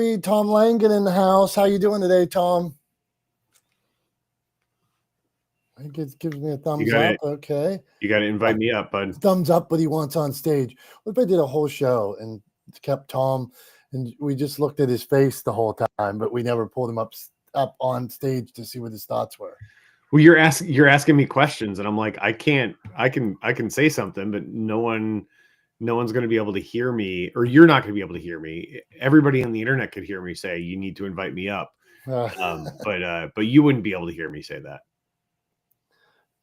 3, Tom Langan in the house. How you doing today, Tom? He gives me a thumbs up. Okay. You got to invite me up, bud. Thumbs up what he wants on stage. What if I did a whole show and kept Tom and we just looked at his face the whole time, but we never pulled him up on stage to see what his thoughts were? Well, you're asking me questions, and I'm like, I can say something, but no one's going to be able to hear me, or you're not going to be able to hear me. Everybody on the internet could hear me say, "You need to invite me up," but you wouldn't be able to hear me say that.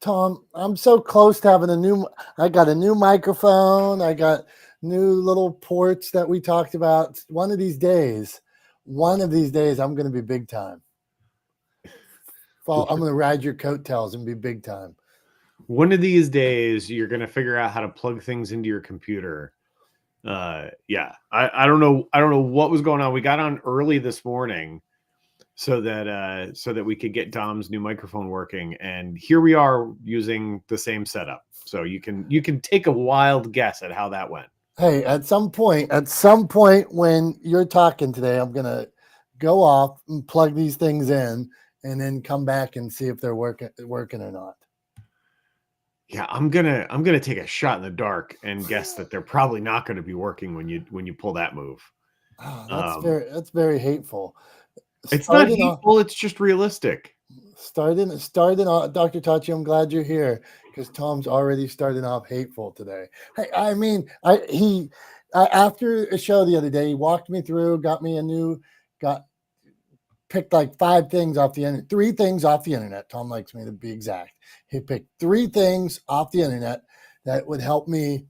Tom, I'm so close to having I got a new microphone. I got new little ports that we talked about. One of these days, I'm going to be big time. I'm going to ride your coattails and be big time. One of these days, you're going to figure out how to plug things into your computer. Yeah, I don't know what was going on. We got on early this morning so that we could get Dom's new microphone working, and here we are using the same setup. So you can take a wild guess at how that went. Hey, at some point when you're talking today, I'm gonna go off and plug these things in, and then come back and see if they're working or not. Yeah, I'm gonna take a shot in the dark and guess that they're probably not going to be working when you pull that move. Oh, that's very hateful. It's not hateful. It's just realistic. Starting off, Dr. Tachi, I'm glad you're here because Tom's already starting off hateful today. Hey, I mean, after a show the other day, he walked me through, picked like 5 things off the internet, 3 things off the internet. Tom likes me to be exact. He picked 3 things off the internet that would help me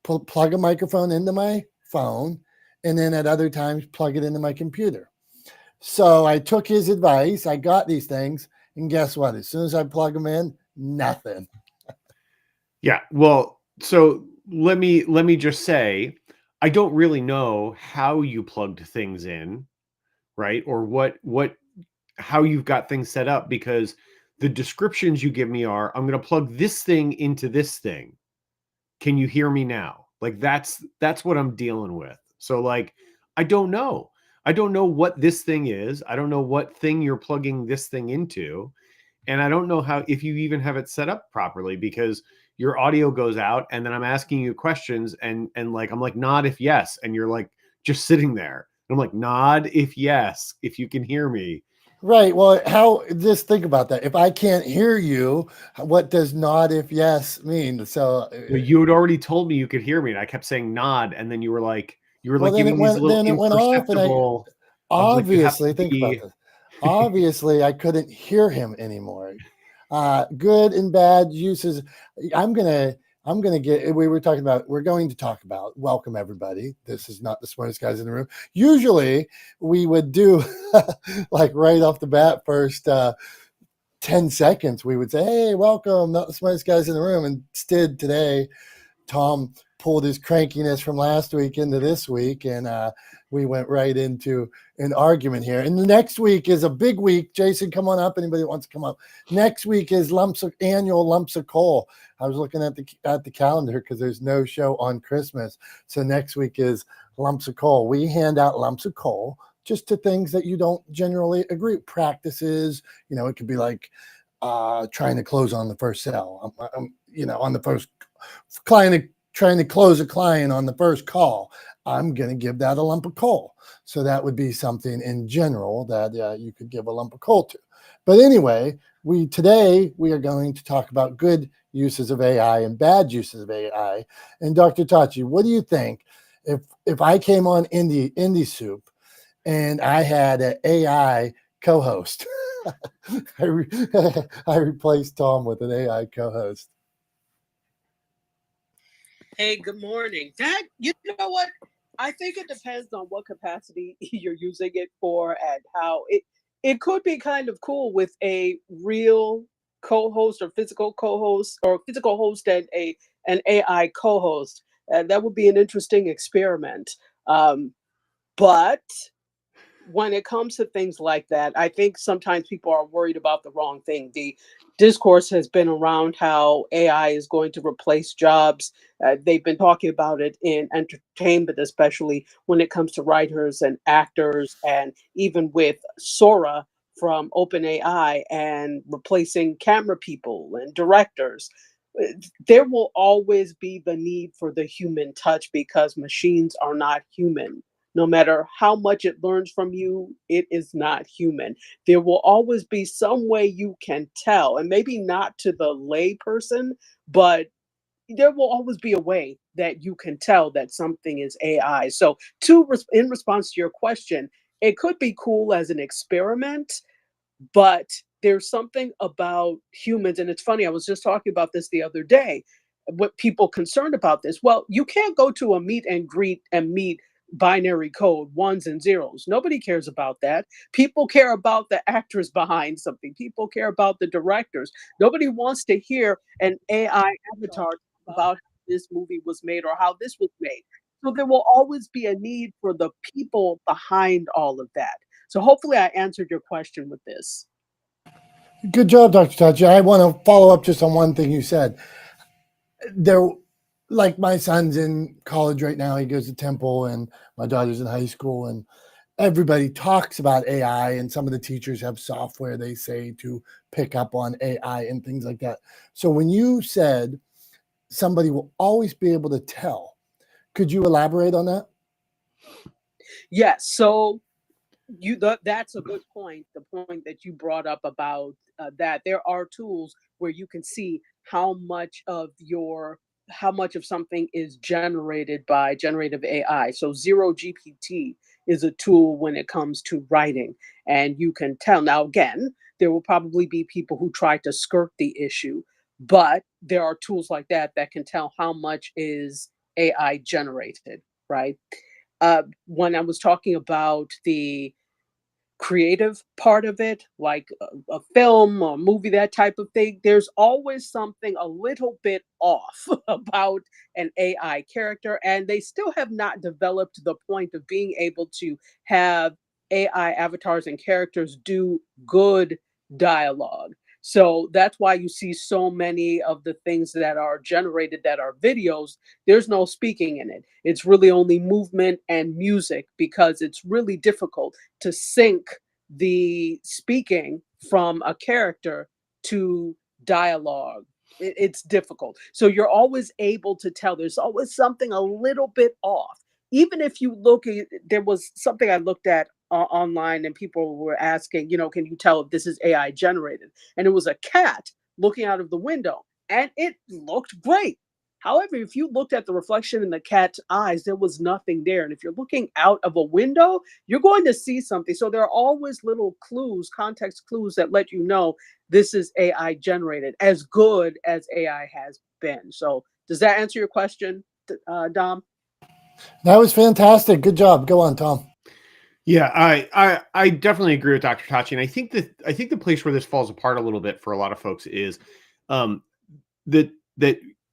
plug a microphone into my phone, and then at other times plug it into my computer. So I took his advice. I got these things, and guess what? As soon as I plug them in, nothing. Yeah. Well, so let me just say, I don't really know how you plugged things in, right? Or how you've got things set up, because the descriptions you give me are, I'm going to plug this thing into this thing. Can you hear me now? Like that's what I'm dealing with. So like, I don't know what this thing is. I don't know what thing you're plugging this thing into. And I don't know if you even have it set up properly, because your audio goes out and then I'm asking you questions and like, I'm like, nod if yes. And you're like, just sitting there. And I'm like, nod if yes, if you can hear me. Right. Well, just think about that. If I can't hear you, what does nod if yes mean? So you had already told me you could hear me, and I kept saying nod. And then you were like giving these little imperceptible. Obviously, think about this. Obviously, I couldn't hear him anymore. Good and bad uses. We're going to talk about, welcome everybody. This is not the smartest guys in the room. Usually we would do like right off the bat, first 10 seconds, we would say, hey, welcome, not the smartest guys in the room. Instead today, Tom pulled his crankiness from last week into this week, and we went right into an argument here. And the next week is a big week. Jason, come on up. Anybody that wants to come up. Next week is annual lumps of coal. I was looking at the calendar because there's no show on Christmas. So next week is lumps of coal. We hand out lumps of coal just to things that you don't generally agree. Practices, it could be like trying to close on the first sale. On the first client, trying to close a client on the first call, I'm going to give that a lump of coal. So that would be something in general that you could give a lump of coal to. But anyway, today we are going to talk about good uses of AI and bad uses of AI. And Dr. Tachi, what do you think if I came on Indie Soup and I had an AI co-host? I replaced Tom with an AI co-host. Hey, good morning. You know what? I think it depends on what capacity you're using it for and how it could be kind of cool with a real co-host or physical co-host, or physical host and an AI co-host. That would be an interesting experiment. But when it comes to things like that, I think sometimes people are worried about the wrong thing. The discourse has been around how AI is going to replace jobs. They've been talking about it in entertainment, especially when it comes to writers and actors, and even with Sora from OpenAI and replacing camera people and directors. There will always be the need for the human touch because machines are not human. No matter how much it learns from you, it is not human. There will always be some way you can tell, and maybe not to the lay person, but there will always be a way that you can tell that something is AI. So, in response to your question, it could be cool as an experiment, but there's something about humans, and it's funny, I was just talking about this the other day. What people concerned about this? Well, you can't go to a meet and greet and meet binary code, ones and zeros. Nobody cares about that. People care about the actors behind something. People care about the directors. Nobody wants to hear an AI avatar talk about how this movie was made or how this was made. So there will always be a need for the people behind all of that. So hopefully I answered your question with this. Good job, Dr. Tachi. I want to follow up just on one thing you said. There, like my son's in college right now. He goes to Temple, and my daughter's in high school, and everybody talks about AI, and some of the teachers have software they say to pick up on AI and things like that. So when you said somebody will always be able to tell, could you elaborate on that? Yes. So that's a good point. The point that you brought up about that there are tools where you can see how much of something is generated by generative AI. So zero GPT is a tool when it comes to writing, and you can tell. Now again, there will probably be people who try to skirt the issue, but there are tools like that that can tell how much is AI generated, right? When I was talking about the creative part of it, like a film or movie, that type of thing, there's always something a little bit off about an AI character. And they still have not developed to the point of being able to have AI avatars and characters do good dialogue. So that's why you see so many of the things that are generated that are videos, there's no speaking in it. It's really only movement and music because it's really difficult to sync the speaking from a character to dialogue. It's difficult. So you're always able to tell there's always something a little bit off. Even if you look at, there was something I looked at online and people were asking, can you tell if this is AI generated? And it was a cat looking out of the window and it looked great. However, if you looked at the reflection in the cat's eyes, there was nothing there. And if you're looking out of a window, you're going to see something. So there are always little clues, context clues that let you know this is AI generated, as good as AI has been. So does that answer your question, Dom? That was fantastic. Good job. Go on, Tom. Yeah, I definitely agree with Dr. Tachi, and I think the place where this falls apart a little bit for a lot of folks is um, that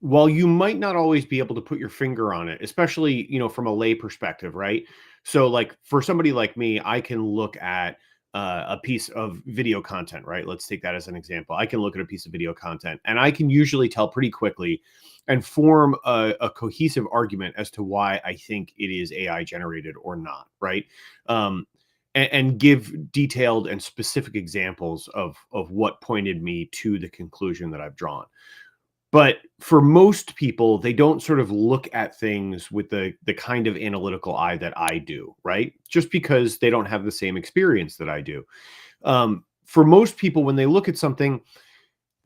while you might not always be able to put your finger on it, especially from a lay perspective, right? So like for somebody like me, I can look at a piece of video content, right? Let's take that as an example. I can look at a piece of video content, and I can usually tell pretty quickly and form a cohesive argument as to why I think it is AI generated or not, right? And give detailed and specific examples of what pointed me to the conclusion that I've drawn. But for most people, they don't sort of look at things with the kind of analytical eye that I do, right? Just because they don't have the same experience that I do. For most people, when they look at something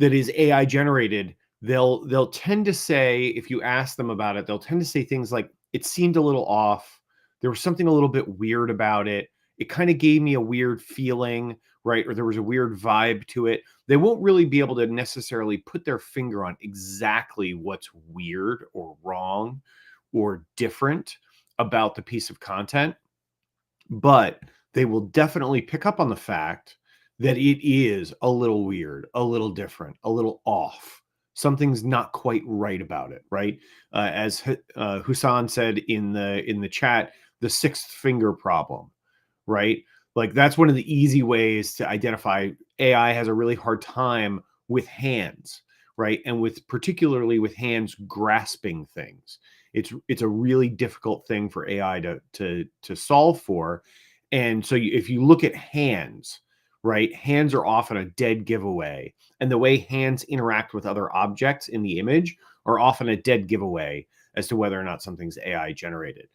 that is AI generated, they'll tend to say, if you ask them about it, they'll tend to say things like, it seemed a little off. There was something a little bit weird about it. It kind of gave me a weird feeling, right? Or there was a weird vibe to it. They won't really be able to necessarily put their finger on exactly what's weird or wrong or different about the piece of content, but they will definitely pick up on the fact that it is a little weird, a little different, a little off. Something's not quite right about it, right? As Husan said in the chat, the sixth finger problem, right? Like that's one of the easy ways to identify AI has a really hard time with hands, right? And particularly with hands grasping things. It's a really difficult thing for AI to solve for. And so if you look at hands, right? Hands are often a dead giveaway. And the way hands interact with other objects in the image are often a dead giveaway as to whether or not something's AI generated.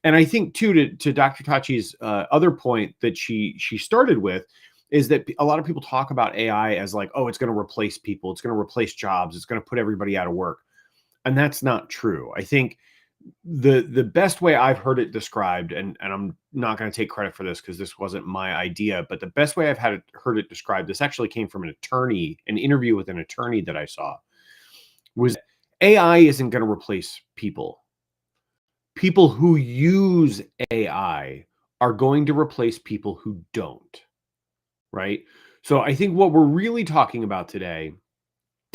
And I think too, to Dr. Tachi's other point that she started with, is that a lot of people talk about AI as like, oh, it's going to replace people, it's going to replace jobs, it's going to put everybody out of work, and that's not true. I think the best way I've heard it described, and I'm not going to take credit for this because this wasn't my idea, but the best way I've heard it described, this actually came from an interview with an attorney that I saw, was AI isn't going to replace people. People who use AI are going to replace people who don't, right? So I think what we're really talking about today,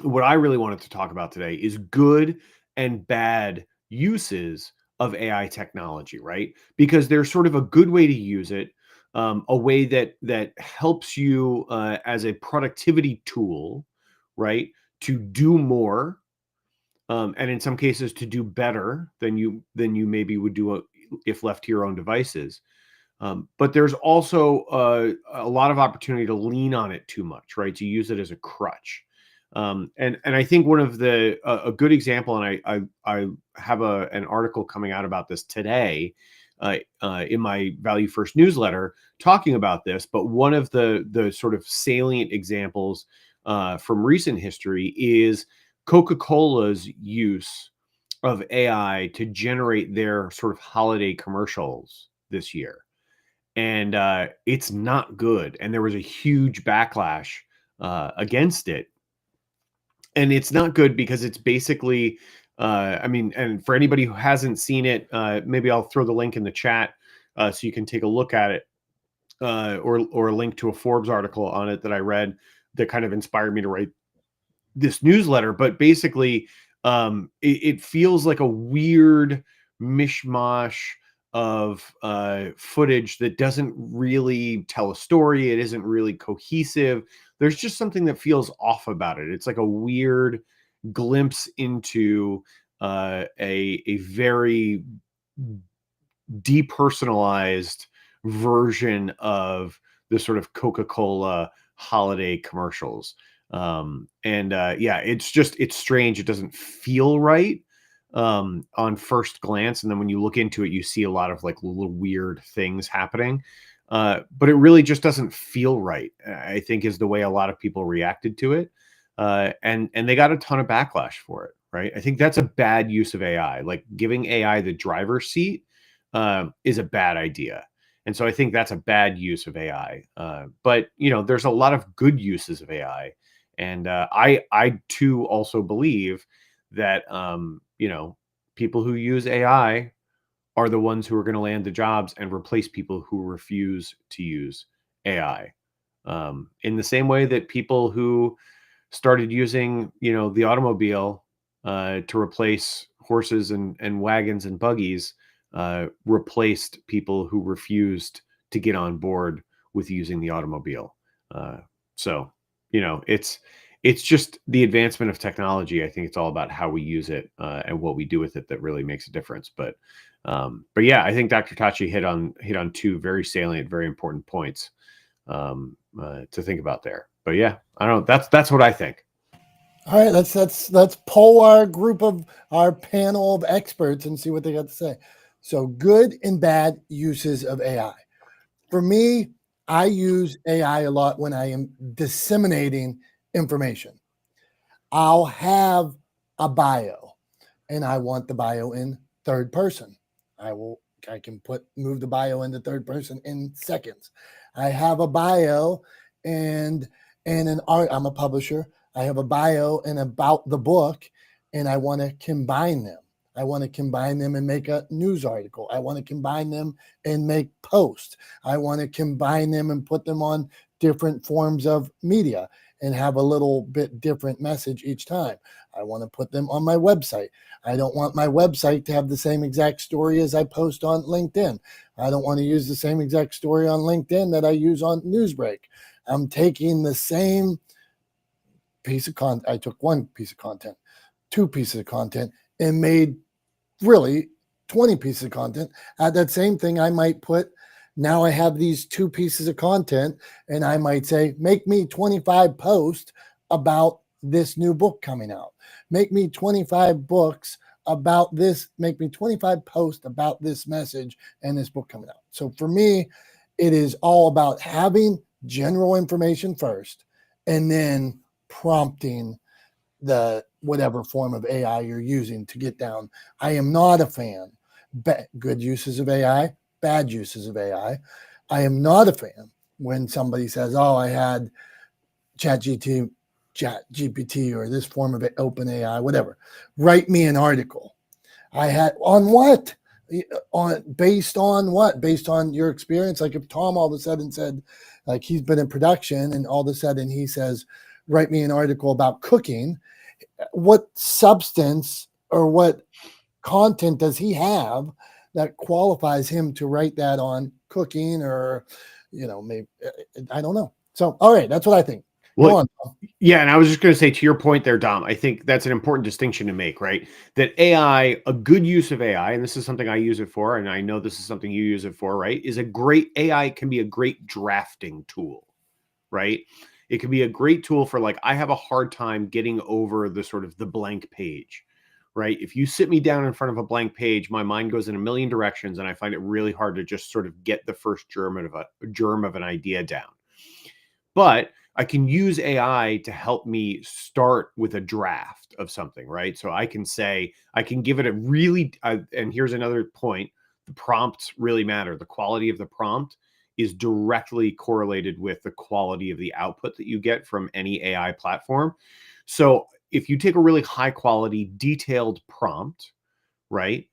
what I really wanted to talk about today, is good and bad uses of AI technology, right? Because there's sort of a good way to use it, a way that helps you as a productivity tool, right, to do more, and in some cases to do better than you maybe would do if left to your own devices. But there's also a lot of opportunity to lean on it too much, right? To use it as a crutch. And I think one of a good example, and I have an article coming out about this today in my Value First newsletter talking about this. But one of the sort of salient examples from recent history is Coca-Cola's use of AI to generate their sort of holiday commercials this year. And it's not good. And there was a huge backlash against it. And it's not good because it's basically, I mean, and for anybody who hasn't seen it, maybe I'll throw the link in the chat so you can take a look at it, or a link to a Forbes article on it that I read that kind of inspired me to write this newsletter. But basically, it feels like a weird mishmash of footage that doesn't really tell a story. It isn't really cohesive. There's just something that feels off about it. It's like a weird glimpse into a very depersonalized version of the sort of Coca-Cola holiday commercials. And yeah, it's strange. It doesn't feel right on first glance. And then when you look into it, you see a lot of like little weird things happening. But it really just doesn't feel right, I think, is the way a lot of people reacted to it. And they got a ton of backlash for it, right? I think that's a bad use of AI. Like giving AI the driver's seat is a bad idea. And so I think that's a bad use of AI. But, there's a lot of good uses of AI. And I too also believe that, people who use AI are the ones who are going to land the jobs and replace people who refuse to use AI. In the same way that people who started using, the automobile to replace horses and wagons and buggies replaced people who refused to get on board with using the automobile. So, it's just the advancement of technology. I think it's all about how we use it and what we do with it that really makes a difference. But yeah, I think Dr. Tachi hit on two very salient, very important points to think about there. But yeah, I don't know. That's what I think. All right, let's poll our panel of experts and see what they got to say. So, good and bad uses of AI. For me, I use AI a lot when I am disseminating information. I'll have a bio, and I want the bio in third person. I can move the bio into third person in seconds. I have a bio and an art. I'm a publisher. I have a bio and about the book, and I want to combine them. I want to combine them and make a news article. I want to combine them and make posts. I want to combine them and put them on different forms of media and have a little bit different message each time. I want to put them on my website. I don't want my website to have the same exact story as I post on LinkedIn. I don't want to use the same exact story on LinkedIn that I use on Newsbreak. I'm taking the same piece of content. I took one piece of content, two pieces of content, and made really 20 pieces of content. At that same thing, I might put, now I have these two pieces of content, and I might say, make me 25 posts about this new book coming out. Make me 25 books about this. Make me 25 posts about this message and this book coming out. So for me, it is all about having general information first and then prompting the whatever form of AI you're using to get down. I am not a fan. Good uses of AI, bad uses of AI. I am not a fan when somebody says, oh, I had chat GPT or this form of open AI, whatever. Write me an article. I had on what? Based on what? Based on your experience? Like if Tom all of a sudden said, like he's been in production and all of a sudden he says, write me an article about cooking. What substance or what content does he have that qualifies him to write that on cooking or, maybe, I don't know. So, all right, that's what I think. Well, Go on. yeah, and I was just going to say to your point there, Dom, I think that's an important distinction to make, right? That AI, a good use of AI, and this is something I use it for, and I know this is something you use it for, right? AI can be a great drafting tool, right? It can be a great tool for like, I have a hard time getting over the sort of the blank page, right? If you sit me down in front of a blank page, my mind goes in a million directions and I find it really hard to just sort of get the first germ of an idea down. But I can use AI to help me start with a draft of something, right? So I can give it a really, and here's another point, the prompts really matter. The quality of the prompt is directly correlated with the quality of the output that you get from any AI platform. So if you take a really high quality, detailed prompt, right?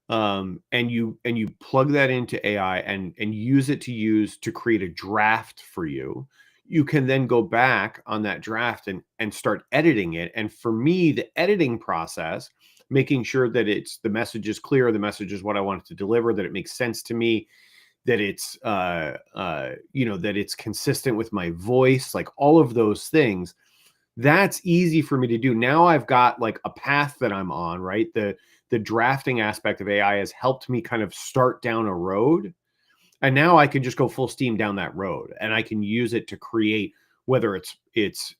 And you plug that into AI and use it to create a draft for you, you can then go back on that draft and start editing it. And for me, the editing process, making sure that the message is clear, the message is what I want it to deliver, that it makes sense to me, that it's that it's consistent with my voice, like all of those things, that's easy for me to do. Now I've got like a path that I'm on, right? The drafting aspect of AI has helped me kind of start down a road. And now I can just go full steam down that road and I can use it to create, whether it's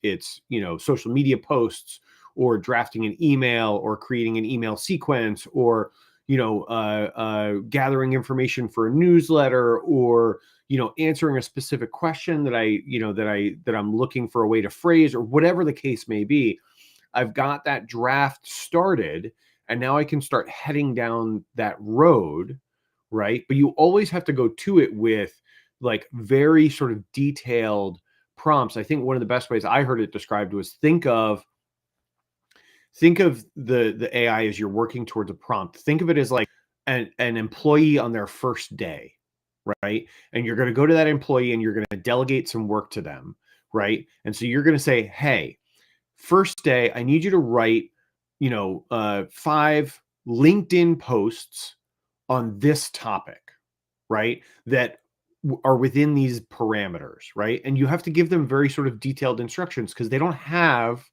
social media posts or drafting an email or creating an email sequence or gathering information for a newsletter or answering a specific question that I'm looking for a way to phrase or whatever the case may be. I've got that draft started and now I can start heading down that road, right? But you always have to go to it with like very sort of detailed prompts. I think one of the best ways I heard it described was think of the AI as you're working towards a prompt. Think of it as like an employee on their first day, right? And you're going to go to that employee and you're going to delegate some work to them, right? And so you're going to say, hey, first day, I need you to write, 5 LinkedIn posts on this topic, right? That are within these parameters, right? And you have to give them very sort of detailed instructions because they don't have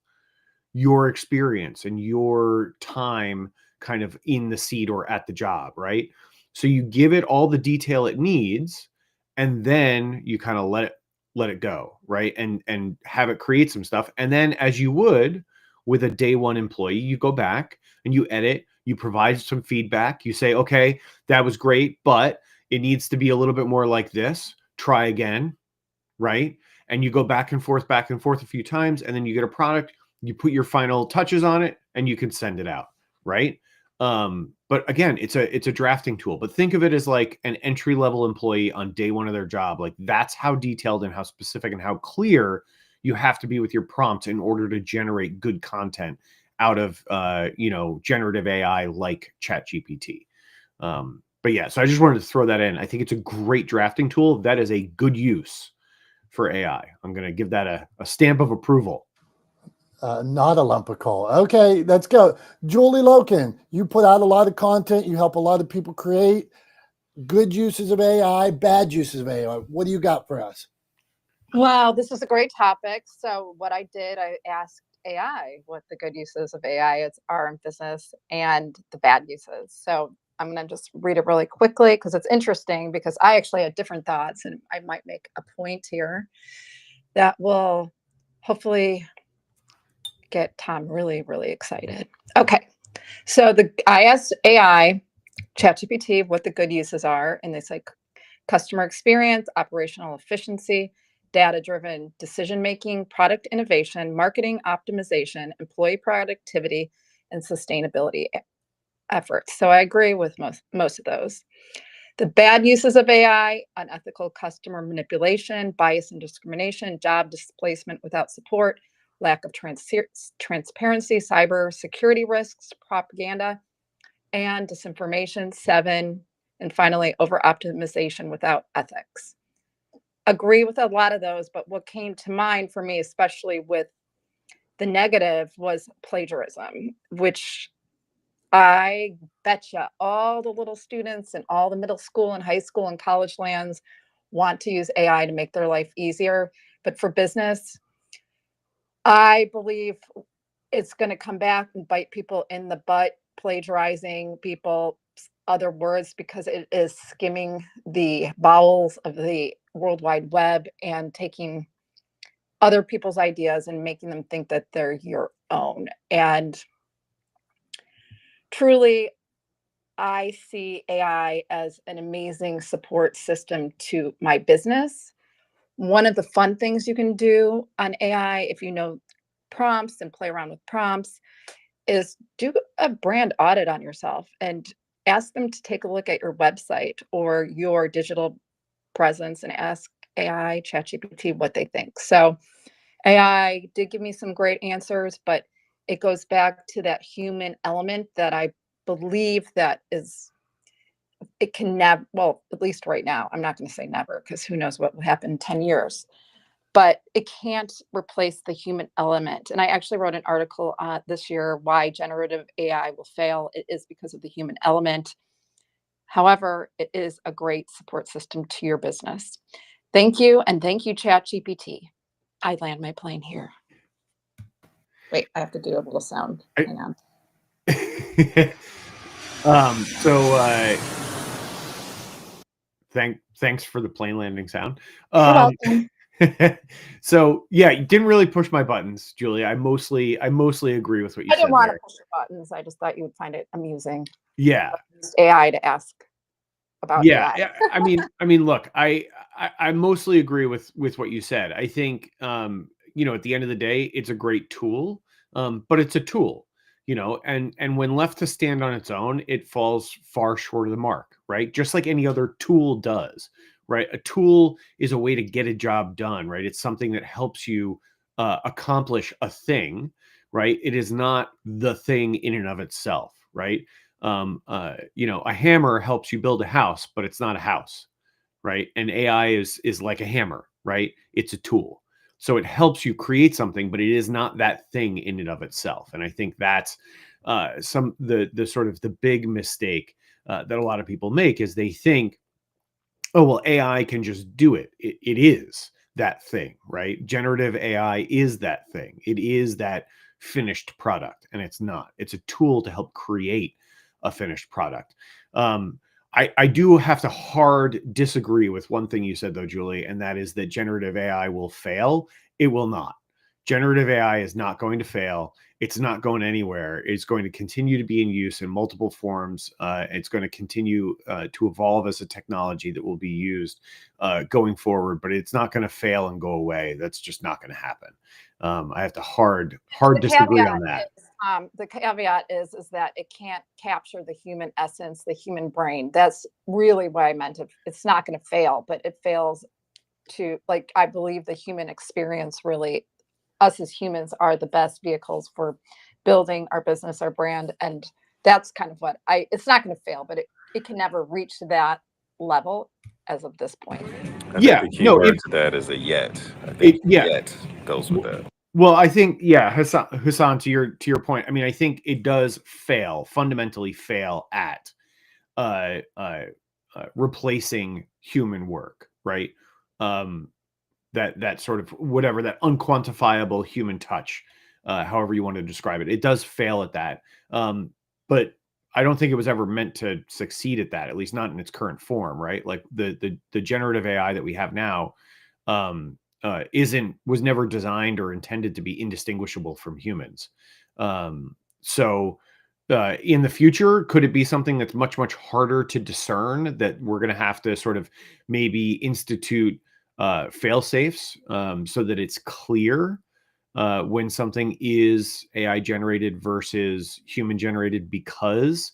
your experience and your time kind of in the seat or at the job, right? So you give it all the detail it needs and then you kind of let it go, right? And have it create some stuff. And then as you would with a day one employee, you go back and you edit, you provide some feedback, you say, okay, that was great, but it needs to be a little bit more like this. Try again, right? And you go back and forth a few times, and then you get a product, you put your final touches on it, and you can send it out, right? But again, it's a drafting tool. But think of it as like an entry-level employee on day one of their job. Like that's how detailed and how specific and how clear you have to be with your prompts in order to generate good content out of generative AI like ChatGPT. But yeah, so I just wanted to throw that in. I think it's a great drafting tool. That is a good use for AI. I'm going to give that a stamp of approval. Not a lump of coal. Okay, let's go. Julie Loken, you put out a lot of content. You help a lot of people create. Good uses of AI, bad uses of AI. What do you got for us? Wow, this is a great topic. So what I did, I asked AI what the good uses of AI are in business and the bad uses. So I'm going to just read it really quickly because it's interesting, because I actually had different thoughts, and I might make a point here that will hopefully get Tom really, really excited. Okay. So I asked AI, ChatGPT, what the good uses are, and they say customer experience, operational efficiency, data-driven decision-making, product innovation, marketing optimization, employee productivity, and sustainability efforts. So I agree with most of those. The bad uses of AI: unethical customer manipulation, bias and discrimination, job displacement without support, lack of transparency, cyber security risks, propaganda, and disinformation. 7, and finally, over optimization without ethics. Agree with a lot of those, but what came to mind for me, especially with the negative, was plagiarism, which I betcha all the little students and all the middle school and high school and college lands want to use AI to make their life easier. But for business, I believe it's going to come back and bite people in the butt, plagiarizing people's other words, because it is skimming the bowels of the World Wide Web and taking other people's ideas and making them think that they're your own. And truly, I see AI as an amazing support system to my business. One of the fun things you can do on AI, if you know prompts and play around with prompts, is do a brand audit on yourself and ask them to take a look at your website or your digital presence and ask AI, ChatGPT, what they think. So AI did give me some great answers, but it goes back to that human element that I believe that is, it can never, well, at least right now, I'm not going to say never, because who knows what will happen in 10 years, but it can't replace the human element. And I actually wrote an article this year, why generative AI will fail. It is because of the human element. However, it is a great support system to your business. Thank you. And thank you, ChatGPT. I land my plane here. Wait, I have to do a little sound. Hang on. Thanks for the plane landing sound. You're welcome. So yeah, you didn't really push my buttons, Julie. I mostly agree with what you said. I didn't want there. to push your buttons. I just thought you would find it amusing. Yeah. Used AI to ask about Yeah. AI. I mean, look, I mostly agree with what you said. I think at the end of the day, it's a great tool, but it's a tool. And when left to stand on its own, it falls far short of the mark, right? Just like any other tool does, right? A tool is a way to get a job done, right? It's something that helps you accomplish a thing, right? It is not the thing in and of itself, right? A hammer helps you build a house, but it's not a house, right? And AI is like a hammer, right? It's a tool. So it helps you create something, but it is not that thing in and of itself. And I think that's the sort of the big mistake that a lot of people make, is they think, oh, well, AI can just do it. It is that thing, right? Generative AI is that thing. It is that finished product, and it's not. It's a tool to help create a finished product. I do have to hard disagree with one thing you said, though, Julie, and that is that generative AI will fail. It will not. Generative AI is not going to fail. It's not going anywhere. It's going to continue to be in use in multiple forms. It's going to continue to evolve as a technology that will be used going forward, but it's not going to fail and go away. That's just not going to happen. I have to hard disagree on that. The caveat is that it can't capture the human essence, the human brain. That's really what I meant. It's not going to fail, but it fails to, like, I believe the human experience, really, us as humans are the best vehicles for building our business, our brand. And that's kind of what it's not going to fail, but it can never reach that level as of this point. I Yeah, think the key no, word it, to that is a yet. I think yeah. yet goes with that. Well, I think, yeah, Hassan, to your point, I mean, I think it does fundamentally fail at replacing human work, right? That sort of whatever, that unquantifiable human touch, however you want to describe it, it does fail at that. But I don't think it was ever meant to succeed at that, at least not in its current form, right? Like the generative AI that we have now, was never designed or intended to be indistinguishable from humans. So in the future, could it be something that's much, much harder to discern, that we're going to have to sort of maybe institute fail safes, so that it's clear when something is AI generated versus human generated, because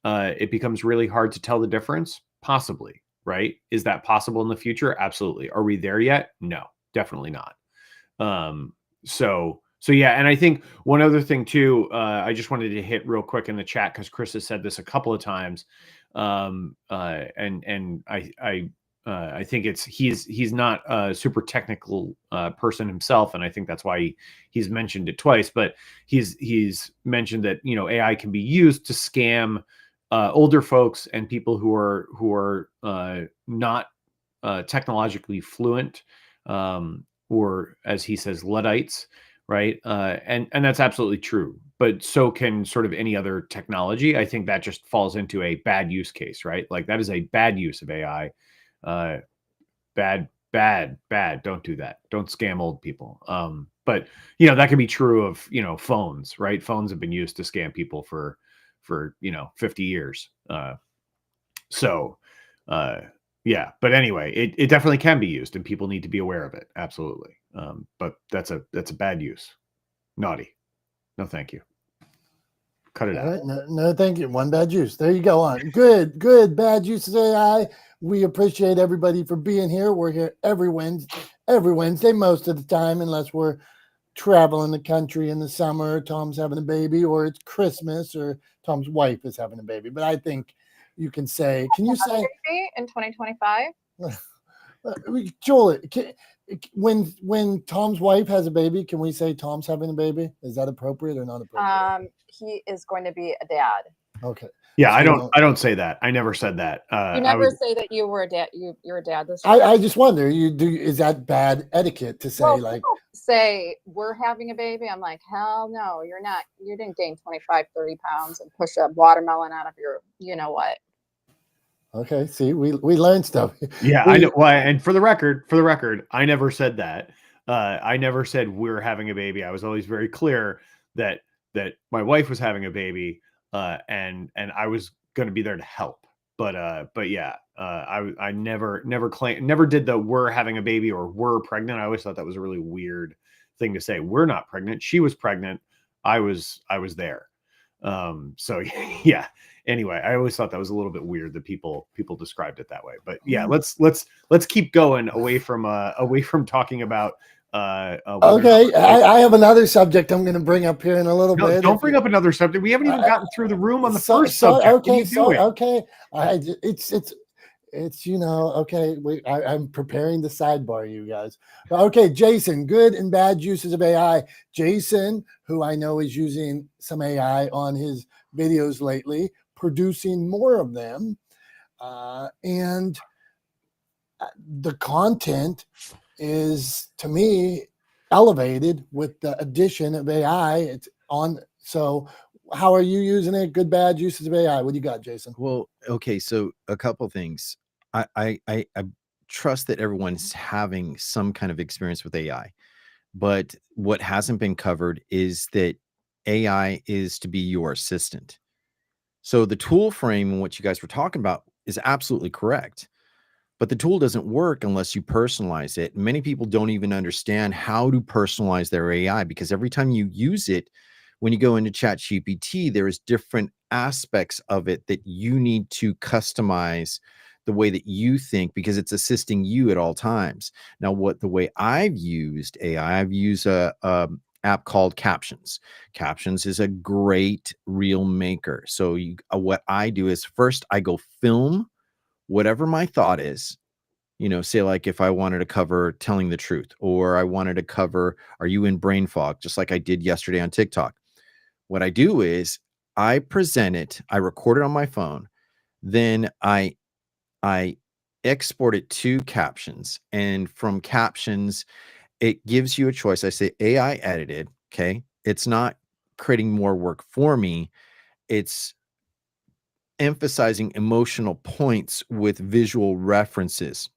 it becomes really hard to tell the difference? Possibly, right? Is that possible in the future? Absolutely. Are we there yet? No, definitely not. So yeah, and I think one other thing too, I just wanted to hit real quick in the chat, because Chris has said this a couple of times, and I think he's not a super technical person himself, and I think that's why he's mentioned it twice. But he's mentioned that, you know, AI can be used to scam older folks and people who are not technologically fluent, or, as he says, Luddites, right? And that's absolutely true. But so can sort of any other technology. I think that just falls into a bad use case, right? Like, that is a bad use of AI. Bad. Don't do that. Don't scam old people. But, you know, that can be true of, you know, phones, right? Phones have been used to scam people for 50 years. So yeah, but anyway, it definitely can be used, and people need to be aware of it. Absolutely. But that's a bad use. Naughty. No, thank you. Cut it All out. right, no, thank you. One bad juice. There you go. On good bad juices AI. We appreciate everybody for being here. We're here every Wednesday most of the time, unless we're traveling the country in the summer. Tom's having a baby, or it's Christmas, or Tom's wife is having a baby. But I think you can say, can you say in 2025? Julie, when Tom's wife has a baby, can we say Tom's having a baby? Is that appropriate or not appropriate? He is going to be a dad. Okay. Yeah, So I don't say that. I never said that. You never say that you were a dad. You're a dad this year. I just wonder, is that bad etiquette to say, like, say we're having a baby? I'm like, hell no, you're not. You didn't gain 25, 30 pounds and push a watermelon out of your, you know what? Okay, see, we learned stuff. Yeah, I know. Well, and for the record, I never said that. I never said we're having a baby. I was always very clear that my wife was having a baby, and I was going to be there to help. But yeah, I never claimed, never did the we're having a baby or we're pregnant. I always thought that was a really weird thing to say. We're not pregnant. She was pregnant. I was there. So yeah. Anyway, I always thought that was a little bit weird that people described it that way. But yeah, let's keep going away from talking about okay, I have another subject I'm going to bring up here in a little bit. Don't bring up another subject. We haven't even gotten through the room on the first subject. Okay. It's okay. I'm preparing the sidebar, you guys. Okay, Jason, good and bad uses of AI. Jason, who I know is using some AI on his videos lately, producing more of them, and the content is, to me, elevated with the addition of AI. It's on. So how are you using it? Good, bad uses of AI. What do you got, Jason? Well, okay. So a couple things. I trust that everyone's having some kind of experience with AI, but what hasn't been covered is that AI is to be your assistant. So the tool frame and what you guys were talking about is absolutely correct. But the tool doesn't work unless you personalize it. Many people don't even understand how to personalize their AI, because every time you use it, when you go into ChatGPT, there's different aspects of it that you need to customize the way that you think, because it's assisting you at all times. Now, the way I've used AI, I've used a app called Captions. Captions is a great reel maker. So what I do is, first I go film whatever my thought is, say like if I wanted to cover telling the truth, or I wanted to cover, are you in brain fog? Just like I did yesterday on TikTok. What I do is I present it, I record it on my phone, then I export it to captions, and from captions, it gives you a choice. I say AI edited. Okay. It's not creating more work for me. It's emphasizing emotional points with visual references.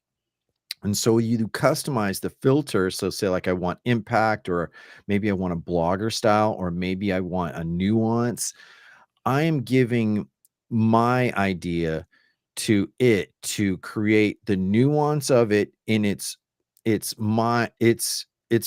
And so you customize the filter. So say like I want impact, or maybe I want a blogger style, or maybe I want a nuance. I am giving my idea to it to create the nuance of it in its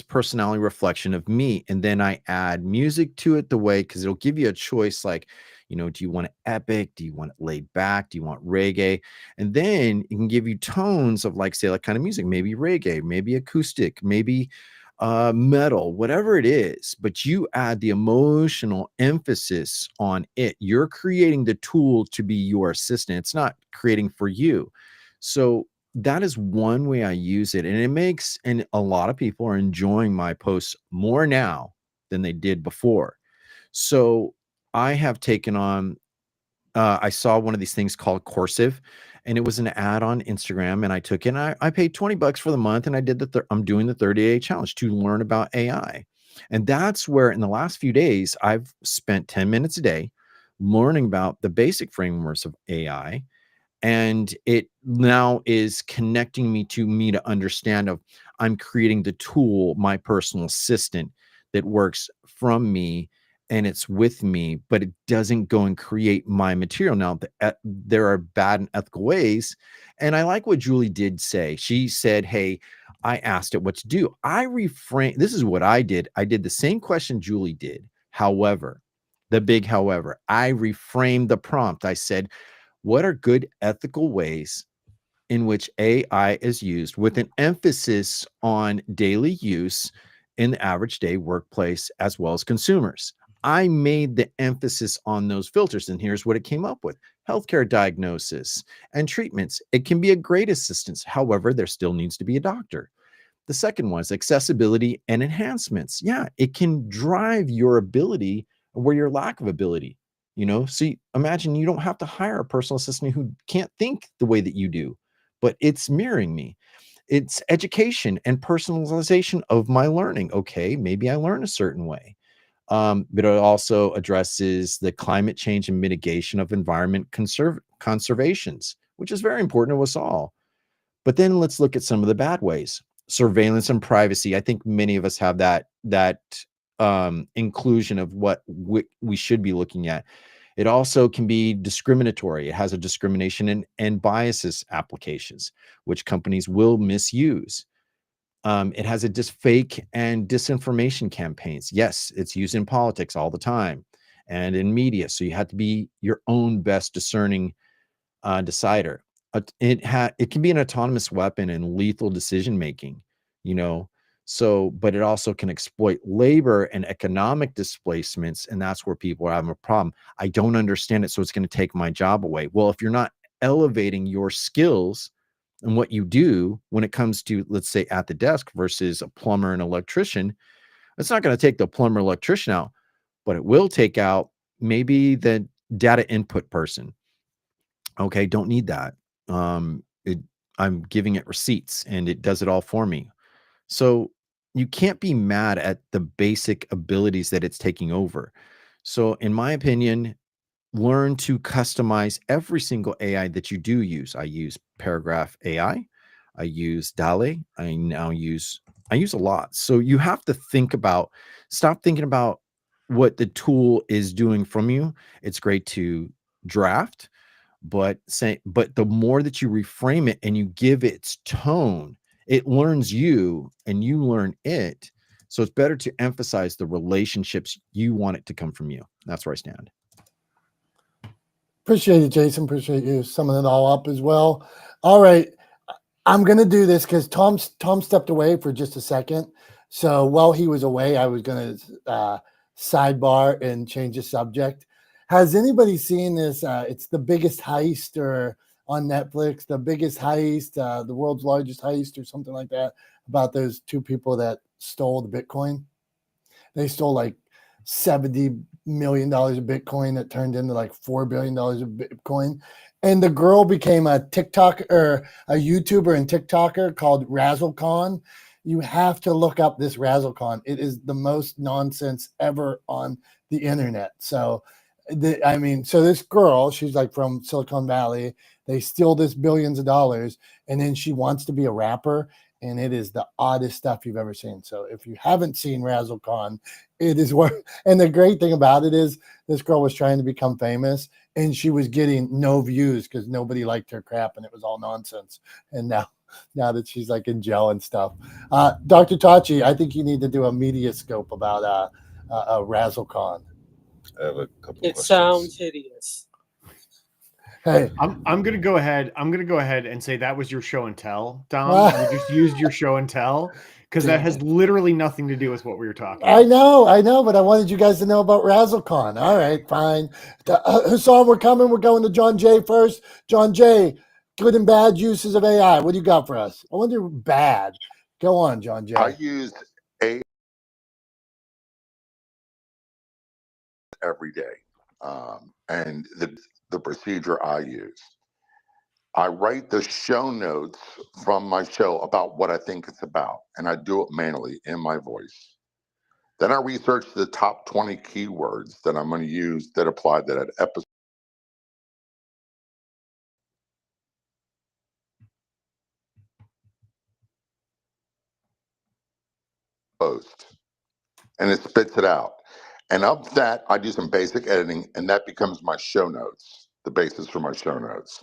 personality reflection of me. And then I add music to it because it'll give you a choice, like, do you want it epic? Do you want it laid back? Do you want reggae? And then it can give you tones of, like, say, like kind of music, maybe reggae, maybe acoustic, maybe metal, whatever it is, but you add the emotional emphasis on it. You're creating the tool to be your assistant. It's not creating for you. So that is one way I use it. And a lot of people are enjoying my posts more now than they did before. So I have taken on, I saw one of these things called Cursive, and it was an ad on Instagram, and I took it, and I paid $20 for the month, and I did I'm doing the 30-day challenge to learn about AI. And that's where in the last few days, I've spent 10 minutes a day learning about the basic frameworks of AI. And it now is connecting me to understand of, I'm creating the tool, my personal assistant, that works from me, and it's with me, but it doesn't go and create my material. Now, there are bad and ethical ways. And I like what Julie did say. She said, hey, I asked it what to do. This is what I did. I did the same question Julie did. However, the big however, I reframed the prompt. I said, what are good ethical ways in which AI is used, with an emphasis on daily use in the average day workplace as well as consumers? I made the emphasis on those filters, and here's what it came up with: healthcare diagnosis and treatments. It can be a great assistance. However, there still needs to be a doctor. The second one is accessibility and enhancements. Yeah, it can drive your ability where your lack of ability. So imagine you don't have to hire a personal assistant who can't think the way that you do, but it's mirroring me. It's education and personalization of my learning. Okay, maybe I learn a certain way. But it also addresses the climate change and mitigation of environment conservations, which is very important to us all. But then let's look at some of the bad ways. Surveillance and privacy. I think many of us have that inclusion of what we should be looking at. It also can be discriminatory. It has a discrimination and biases applications, which companies will misuse. It has a fake and disinformation campaigns. Yes, it's used in politics all the time and in media. So you have to be your own best discerning decider. It can be an autonomous weapon and lethal decision making, you know. So, but it also can exploit labor and economic displacements, and that's where people are having a problem. I don't understand it, so it's going to take my job away. Well, if you're not elevating your skills and what you do when it comes to, let's say, at the desk versus a plumber and electrician, it's not going to take the plumber electrician out, but it will take out maybe the data input person. Okay, don't need that. I'm giving it receipts and it does it all for me. So you can't be mad at the basic abilities that it's taking over. So in my opinion, learn to customize every single AI that you do use. I use Paragraph AI. I use DALL-E. I use a lot. So you have to stop thinking about what the tool is doing from you. It's great to draft, but the more that you reframe it and you give it its tone, it learns you and you learn it. So it's better to emphasize the relationships you want it to come from you. That's where I stand. Appreciate it, Jason. Appreciate you summing it all up as well. All right. I'm going to do this because Tom stepped away for just a second. So while he was away, I was going to sidebar and change the subject. Has anybody seen this? It's the biggest heist or on Netflix, the biggest heist, the world's largest heist or something like that, about those two people that stole the Bitcoin. They stole like $70 million of Bitcoin that turned into like $4 billion of Bitcoin. And the girl became a TikTok or a YouTuber and TikToker called RazzleCon. You have to look up this RazzleCon. It is the most nonsense ever on the internet. So, so this girl, she's like from Silicon Valley. They steal this billions of dollars, and then she wants to be a rapper, and it is the oddest stuff you've ever seen. So if you haven't seen RazzleCon, it is worth. And the great thing about it is this girl was trying to become famous, and she was getting no views because nobody liked her crap, and it was all nonsense. And now that she's like in jail and stuff, Dr. Tachi, I think you need to do a media scope about RazzleCon. I have a couple It questions. sounds hideous. Hey, I'm gonna go ahead. I'm gonna go ahead and say that was your show and tell, Dom. You just used your show and tell because that Damn has it. literally nothing to do with what we were talking. I know, but I wanted you guys to know about RazzleCon. All right, fine. Hassan, we're coming. We're going to John Jay first. John Jay, good and bad uses of AI. What do you got for us? I wonder bad. Go on, John Jay. I use AI every day, and the procedure I use. I write the show notes from my show about what I think it's about, and I do it manually in my voice. Then I research the top 20 keywords that I'm going to use that apply to that episode. Post, and it spits it out. And of that, I do some basic editing, and that becomes my show notes, the basis for my show notes.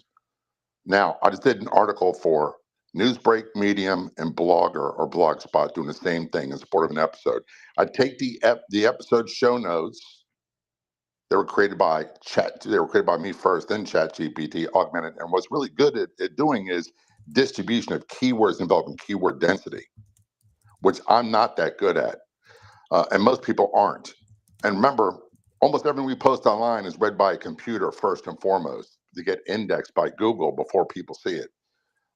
Now, I just did an article for Newsbreak, Medium, and Blogger or Blogspot doing the same thing in support of an episode. I take the episode show notes that were created by they were created by me first, then ChatGPT augmented. And what's really good at doing is distribution of keywords and developing keyword density, which I'm not that good at, and most people aren't. And remember, almost everything we post online is read by a computer first and foremost to get indexed by Google before people see it.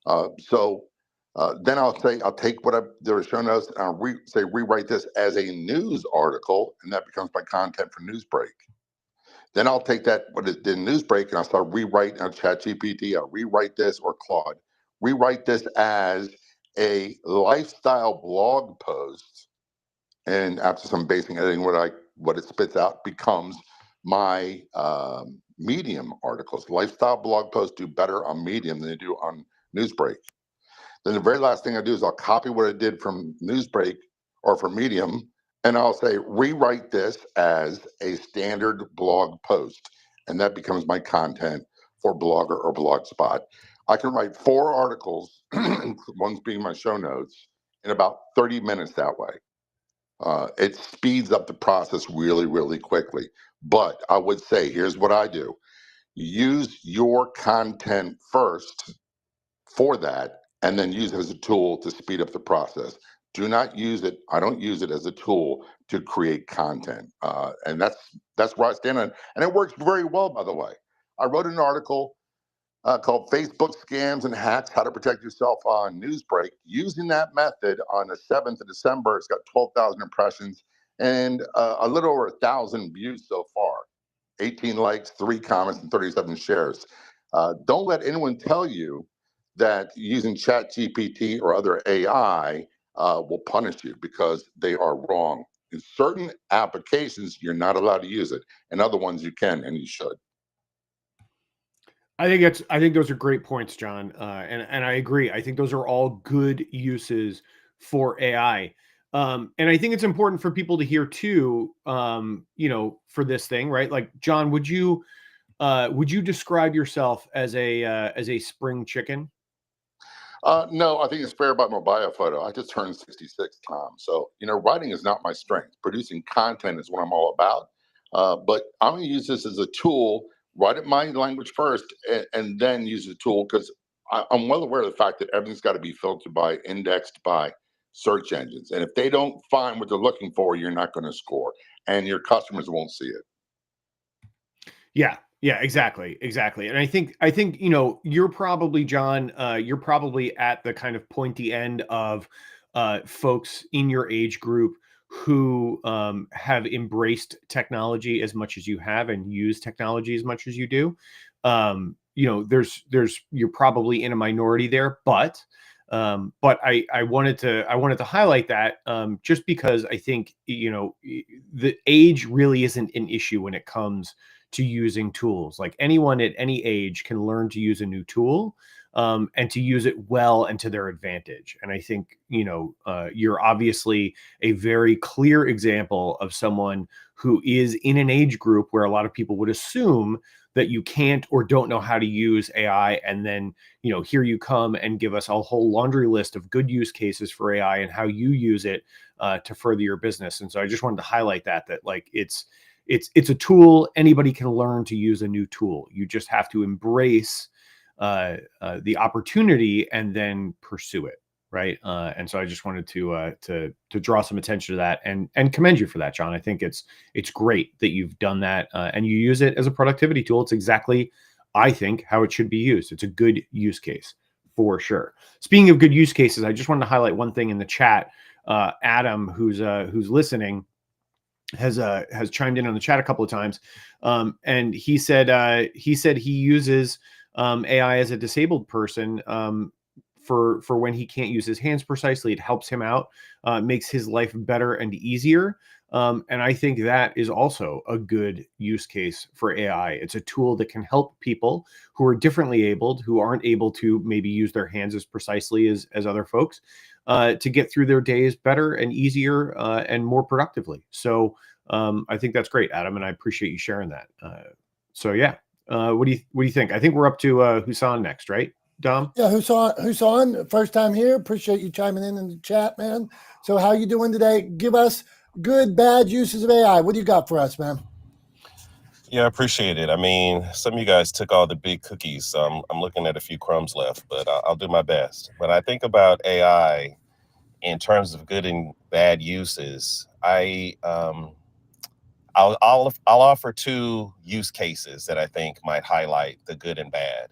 Then I'll take what there are show notes and I'll rewrite this as a news article, and that becomes my content for Newsbreak. Then I'll take what is in Newsbreak and I'll start rewriting on ChatGPT. I'll rewrite this, or Claude, rewrite this as a lifestyle blog post, and after some basic editing, what it spits out becomes my Medium articles. Lifestyle blog posts do better on Medium than they do on Newsbreak. Then the very last thing I do is I'll copy what I did from Newsbreak or from Medium, and I'll say rewrite this as a standard blog post, and that becomes my content for Blogger or Blogspot. I can write 4 articles, one's being my show notes, in about 30 minutes that way. It speeds up the process really, really quickly. But I would say, here's what I do. Use your content first for that, and then use it as a tool to speed up the process. Do not use it. I don't use it as a tool to create content. And that's where I stand on it. And it works very well, by the way. I wrote an article called Facebook Scams and Hacks, How to Protect Yourself on Newsbreak. Using that method on the 7th of December, it's got 12,000 impressions and a little over 1,000 views so far. 18 likes, 3 comments, and 37 shares. Don't let anyone tell you that using ChatGPT or other AI will punish you, because they are wrong. In certain applications, you're not allowed to use it. In other ones, you can and you should. I think those are great points, John, and I agree. I think those are all good uses for AI, and I think it's important for people to hear too. For this thing, right? Like, John, would you describe yourself as a spring chicken? No, I think it's fair about my bio photo. I just turned 66, Tom. So, writing is not my strength. Producing content is what I'm all about. But I'm going to use this as a tool, write it my language first, and then use the tool, because I'm well aware of the fact that everything's got to be filtered by, indexed by search engines. And if they don't find what they're looking for, you're not going to score, and your customers won't see it. Yeah, Yeah, exactly. And I think, you're probably, John, you're probably at the kind of pointy end of folks in your age group who have embraced technology as much as you have and use technology as much as you do. You're probably in a minority there, but I wanted to highlight that just because I think, the age really isn't an issue when it comes to using tools. Like anyone at any age can learn to use a new tool and to use it well and to their advantage. And I think, you're obviously a very clear example of someone who is in an age group where a lot of people would assume that you can't or don't know how to use AI. And then, here you come and give us a whole laundry list of good use cases for AI and how you use it to further your business. And so I just wanted to highlight that like it's a tool. Anybody can learn to use a new tool. You just have to embrace the opportunity and then pursue it, right? And so I just wanted to draw some attention to that and commend you for that, John. I think it's great that you've done that and you use it as a productivity tool. It's exactly, I think, how it should be used. It's a good use case for sure. Speaking of good use cases, I just wanted to highlight one thing in the chat. Adam, who's listening, has chimed in on the chat a couple of times, and he said he uses AI as a disabled person for when he can't use his hands precisely. It helps him out, makes his life better and easier. And I think that is also a good use case for AI. It's a tool that can help people who are differently abled, who aren't able to maybe use their hands as precisely as other folks, to get through their days better and easier and more productively. So I think that's great, Adam, and I appreciate you sharing that. So yeah, what do you think? I think we're up to Husan next, right, Dom? Yeah, Husan, first time here. Appreciate you chiming in the chat, man. So how you doing today? Give us good, bad uses of AI. What do you got for us, man? Yeah, I appreciate it. I mean, some of you guys took all the big cookies. So I'm looking at a few crumbs left, but I'll do my best. When I think about AI in terms of good and bad uses, I'll offer two use cases that I think might highlight the good and bad.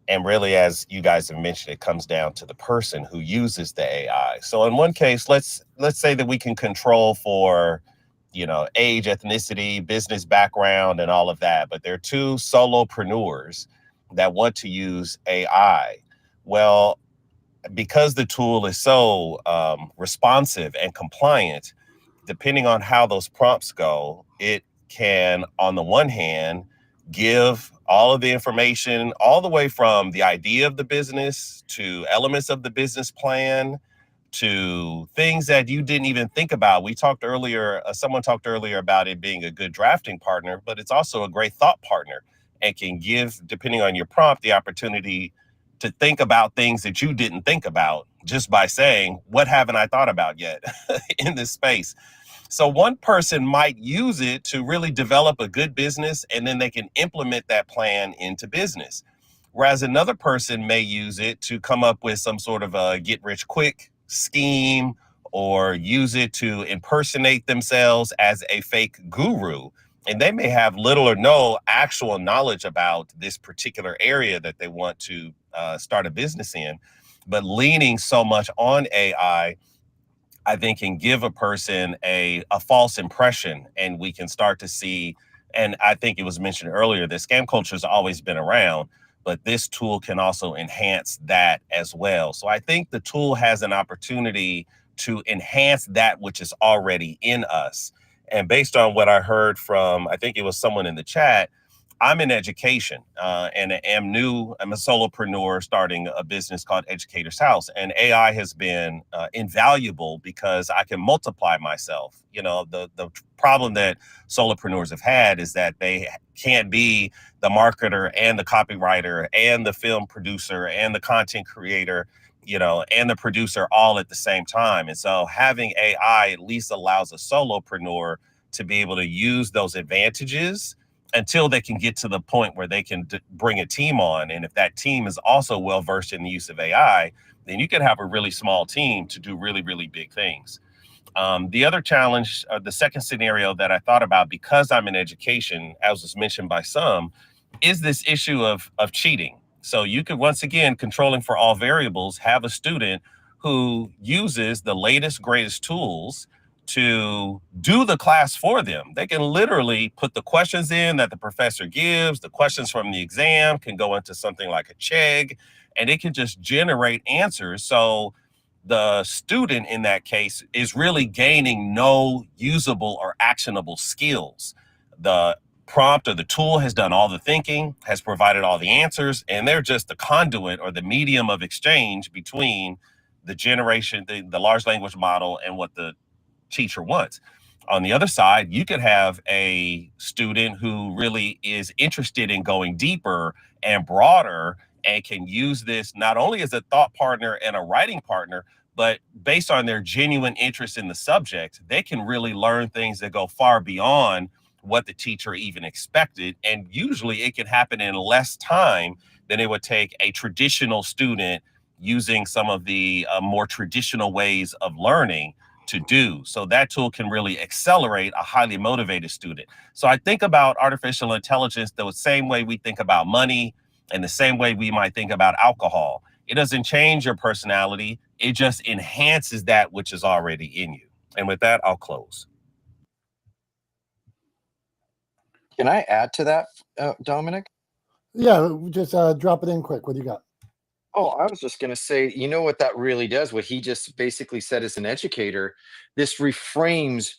And really, as you guys have mentioned, it comes down to the person who uses the AI. So in one case, let's say that we can control for, age, ethnicity, business background, and all of that. But there are two solopreneurs that want to use AI. Well, because the tool is so responsive and compliant, depending on how those prompts go, it can, on the one hand, give all of the information, all the way from the idea of the business to elements of the business plan to things that you didn't even think about. We talked earlier, someone talked earlier about it being a good drafting partner, but it's also a great thought partner and can give, depending on your prompt, the opportunity to think about things that you didn't think about just by saying, what haven't I thought about yet in this space? So one person might use it to really develop a good business, and then they can implement that plan into business. Whereas another person may use it to come up with some sort of a get rich quick scheme, or use it to impersonate themselves as a fake guru. And they may have little or no actual knowledge about this particular area that they want to start a business in. But leaning so much on AI, I think, can give a person a false impression, and we can start to see, and I think it was mentioned earlier, that scam culture has always been around, but this tool can also enhance that as well. So I think the tool has an opportunity to enhance that which is already in us. And based on what I heard from, I think it was someone in the chat, I'm in education and am new. I'm a solopreneur starting a business called Educator's House. And AI has been invaluable because I can multiply myself. The problem that solopreneurs have had is that they can't be the marketer and the copywriter and the film producer and the content creator, and the producer all at the same time. And so having AI at least allows a solopreneur to be able to use those advantages until they can get to the point where they can bring a team on. And if that team is also well-versed in the use of AI, then you can have a really small team to do really, really big things. The other challenge, the second scenario that I thought about, because I'm in education, as was mentioned by some, is this issue of cheating. So you could, once again, controlling for all variables, have a student who uses the latest, greatest tools to do the class for them. They can literally put the questions in that the professor gives. The questions from the exam can go into something like a Chegg, and it can just generate answers. So the student in that case is really gaining no usable or actionable skills. The prompt or the tool has done all the thinking, has provided all the answers, and they're just the conduit or the medium of exchange between the generation, the large language model, and what the teacher wants. On the other side, you could have a student who really is interested in going deeper and broader and can use this not only as a thought partner and a writing partner, but based on their genuine interest in the subject, they can really learn things that go far beyond what the teacher even expected. And usually it can happen in less time than it would take a traditional student using some of the more traditional ways of learning to do. So that tool can really accelerate a highly motivated student. So I think about artificial intelligence the same way we think about money and the same way we might think about alcohol. It doesn't change your personality. It just enhances that which is already in you. And with that, I'll close. Can I add to that, Dominic? Yeah, just drop it in quick. What do you got? Oh, I was just going to say, you know what that really does? What he just basically said as an educator, this reframes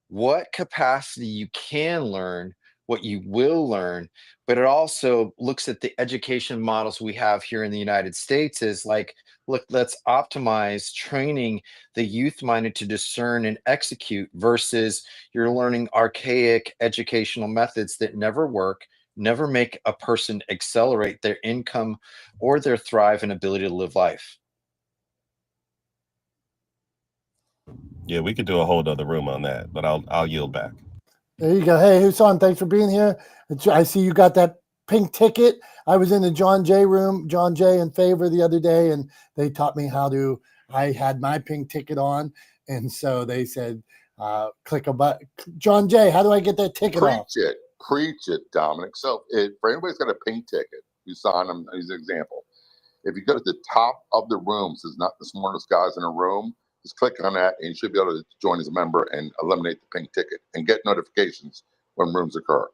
what capacity you can learn, what you will learn, but it also looks at the education models we have here in the United States as like, look, let's optimize training the youth minded to discern and execute versus you're learning archaic educational methods that never work, never make a person accelerate their income or their thrive and ability to live life. Yeah, we could do a whole other room on that, but I'll yield back. There you go. Hey, Husan, thanks for being here. I see you got that pink ticket. I was in the John Jay room, John Jay in Favor the other day, and they taught me how to, I had my pink ticket on. And so they said, click a button. John Jay, how do I get that ticket off? Preach it, Dominic. So for anybody's got a pink ticket, you sign them as an example. If you go to the top of the room, says not the smartest guys in a room, just click on that and you should be able to join as a member and eliminate the pink ticket and get notifications when rooms occur.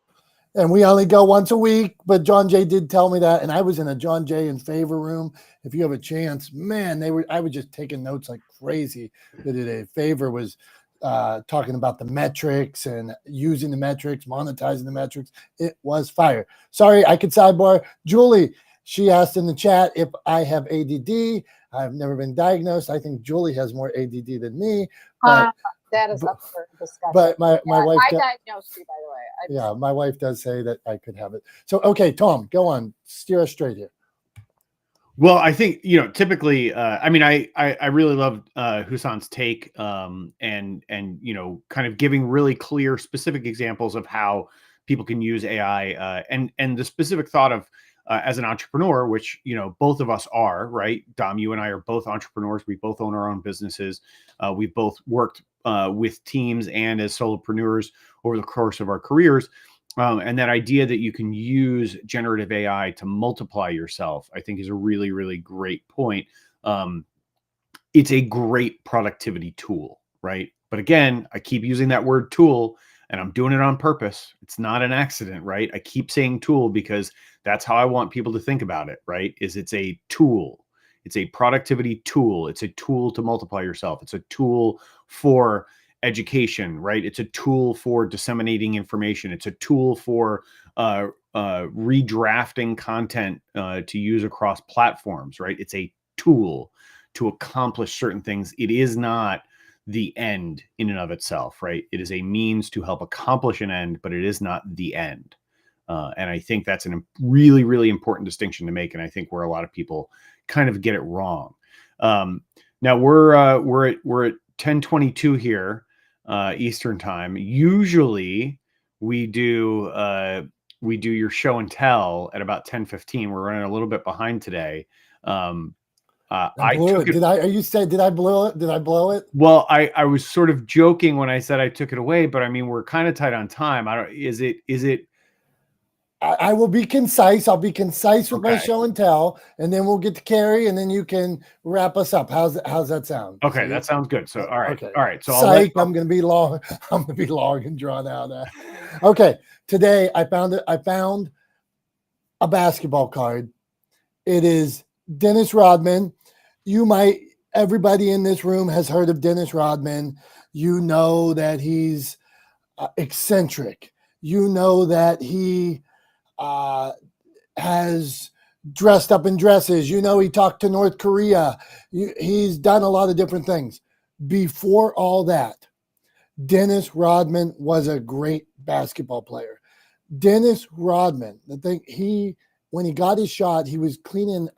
And we only go once a week, but John Jay did tell me that. And I was in a John Jay in Favor room. If you have a chance, man, I was just taking notes like crazy the other day. Favor was talking about the metrics and using the metrics, monetizing the metrics. It was fire. Sorry, I could sidebar. Julie, she asked in the chat if I have ADD. I've never been diagnosed. I think Julie has more ADD than me. But, that is up for discussion. But my wife. I diagnosed you, by the way. Yeah, my wife does say that I could have it. So, okay, Tom, go on. Steer us straight here. Well, I think, typically, I mean, I really love Husan's take and, kind of giving really clear, specific examples of how people can use AI and the specific thought of as an entrepreneur, which, both of us are, right? Dom, you and I are both entrepreneurs. We both own our own businesses. We've both worked with teams and as solopreneurs over the course of our careers. And that idea that you can use generative AI to multiply yourself, I think is a really, really great point. It's a great productivity tool, right? But again, I keep using that word tool and I'm doing it on purpose. It's not an accident, right? I keep saying tool because that's how I want people to think about it, right? It's a tool. It's a productivity tool. It's a tool to multiply yourself. It's a tool for education, right? It's a tool for disseminating information. It's a tool for redrafting content to use across platforms, right? It's a tool to accomplish certain things. It is not the end in and of itself, right? It is a means to help accomplish an end, but it is not the end. And I think that's a really, really important distinction to make. And I think where a lot of people kind of get it wrong. Now we're at 10:22 here, Eastern time. Usually we do your show and tell at about 10:15. We're running a little bit behind today. I blew took it. it. You said, did I blow it? Did I blow it? Well, I was sort of joking when I said I took it away, but I mean, we're kind of tight on time. Is it? I will be concise. I'll be concise with my Okay. show and tell, and then we'll get to Carrie, and then you can wrap us up. How's that sound? Okay, See? that sounds good. So, all right. Okay. All right. So Psych, I'm going to be long. I'm going to be long and drawn out. Okay. Today I found a basketball card. It is Dennis Rodman. Everybody in this room has heard of Dennis Rodman. You know that he's eccentric. You know that he has dressed up in dresses. You know, he talked to North Korea. He's done a lot of different things. Before all that, Dennis Rodman was a great basketball player. Dennis Rodman, when he got his shot, he was cleaning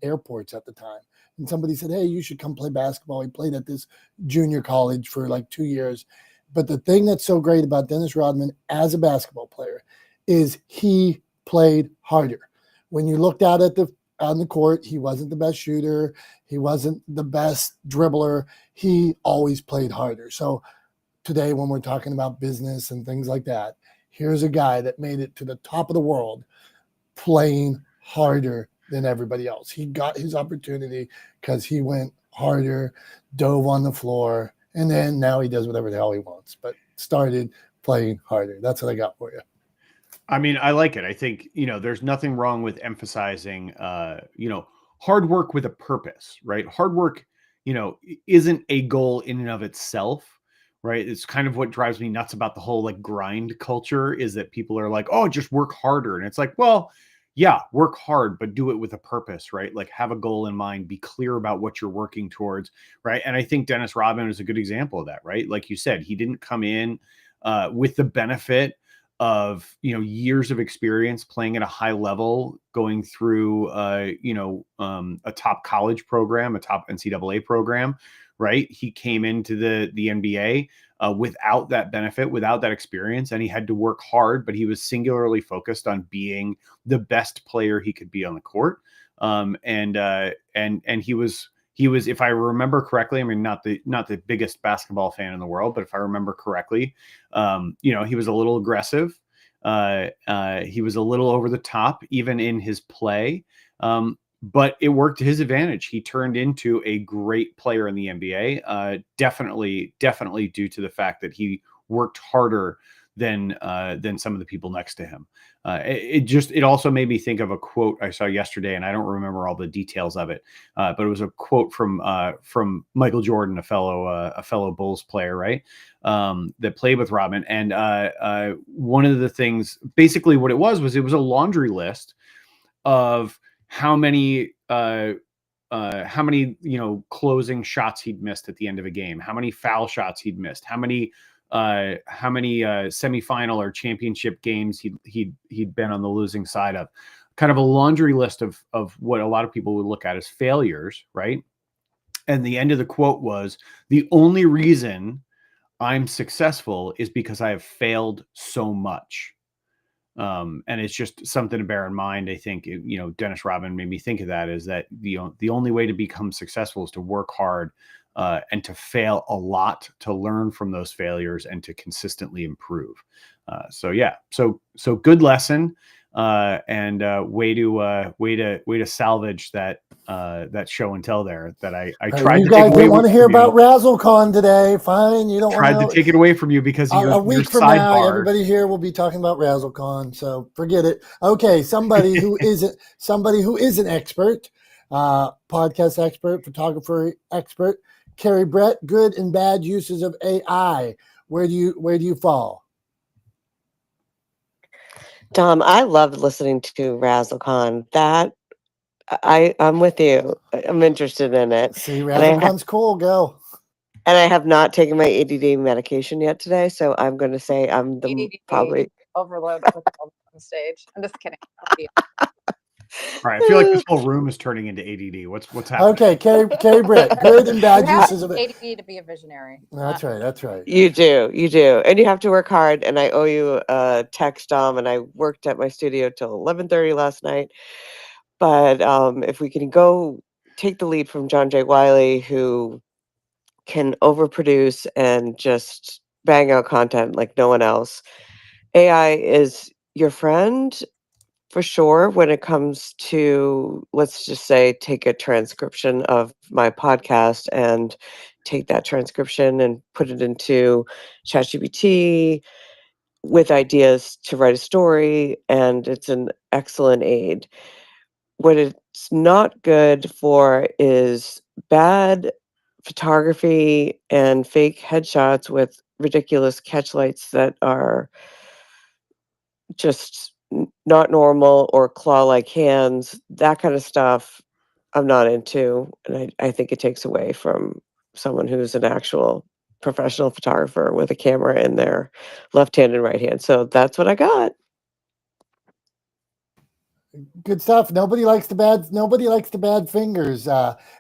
airports at the time. And somebody said, hey, you should come play basketball. He played at this junior college for like 2 years. But the thing that's so great about Dennis Rodman as a basketball player is he played harder. When you looked out on the court, he wasn't the best shooter. He wasn't the best dribbler. He always played harder. So today, when we're talking about business and things like that, here's a guy that made it to the top of the world playing harder than everybody else. He got his opportunity because he went harder, dove on the floor, and then now he does whatever the hell he wants, but started playing harder. That's what I got for you. I mean, I like it. I think, there's nothing wrong with emphasizing, hard work with a purpose, right? Hard work, isn't a goal in and of itself, right? It's kind of what drives me nuts about the whole like grind culture is that people are like, oh, just work harder. And it's like, well, yeah, work hard, but do it with a purpose, right? Like have a goal in mind, be clear about what you're working towards, right? And I think Dennis Rodman is a good example of that, right? Like you said, he didn't come in with the benefit of years of experience playing at a high level, going through a top college program, a top NCAA program, right? He came into the NBA without that benefit, without that experience, and he had to work hard, but he was singularly focused on being the best player he could be on the court. And he was, if I remember correctly, I mean, not the biggest basketball fan in the world, but if I remember correctly, he was a little aggressive. He was a little over the top, even in his play. But it worked to his advantage. He turned into a great player in the NBA. Definitely due to the fact that he worked harder than some of the people next to him. It also made me think of a quote I saw yesterday, and I don't remember all the details of it, but it was a quote from Michael Jordan, a fellow Bulls player, right? That played with Rodman. And one of the things, basically what it was a laundry list of how many closing shots he'd missed at the end of a game, how many foul shots he'd missed, how many semifinal or championship games he'd been on the losing side of, kind of a laundry list of what a lot of people would look at as failures, right? And the end of the quote was, the only reason I'm successful is because I have failed so much. And it's just something to bear in mind. I think, Dennis Rodman made me think of that, is that the only way to become successful is to work hard and to fail a lot, to learn from those failures and to consistently improve. So good lesson and way to salvage that show and tell there that I tried you to guys take away didn't want to hear from you. about RazzleCon today. Fine, you don't Tried want to take it away from you because of a week your from now, sidebar. everybody here will be talking about RazzleCon, so forget it. Okay, somebody who is an expert, podcast expert, photographer expert, Carrie Brett. Good and bad uses of AI. Where do you fall? Dom, I loved listening to RazzleCon. That I'm with you. I'm interested in it. See, RazzleCon's cool. Go. And I have not taken my ADD medication yet today, so I'm going to say I'm probably overload with on stage. I'm just kidding. All right, I feel like this whole room is turning into ADD. What's happening? Okay, Carrie Brett. Good and bad You have uses of it. ADD to be a visionary. That's right. That's right. You do, and you have to work hard. And I owe you a text, Dom. And I worked at my studio till 11:30 last night. But if we can go take the lead from John J. Wiley, who can overproduce and just bang out content like no one else. AI is your friend for sure when it comes to, let's just say, take a transcription of my podcast and take that transcription and put it into ChatGPT with ideas to write a story, and it's an excellent aid. What it's not good for is bad photography and fake headshots with ridiculous catchlights that are just not normal, or claw-like hands. That kind of stuff I'm not into, and I think it takes away from someone who's an actual professional photographer with a camera in their left hand and right hand. So that's what I got. Good stuff. Nobody likes the bad fingers.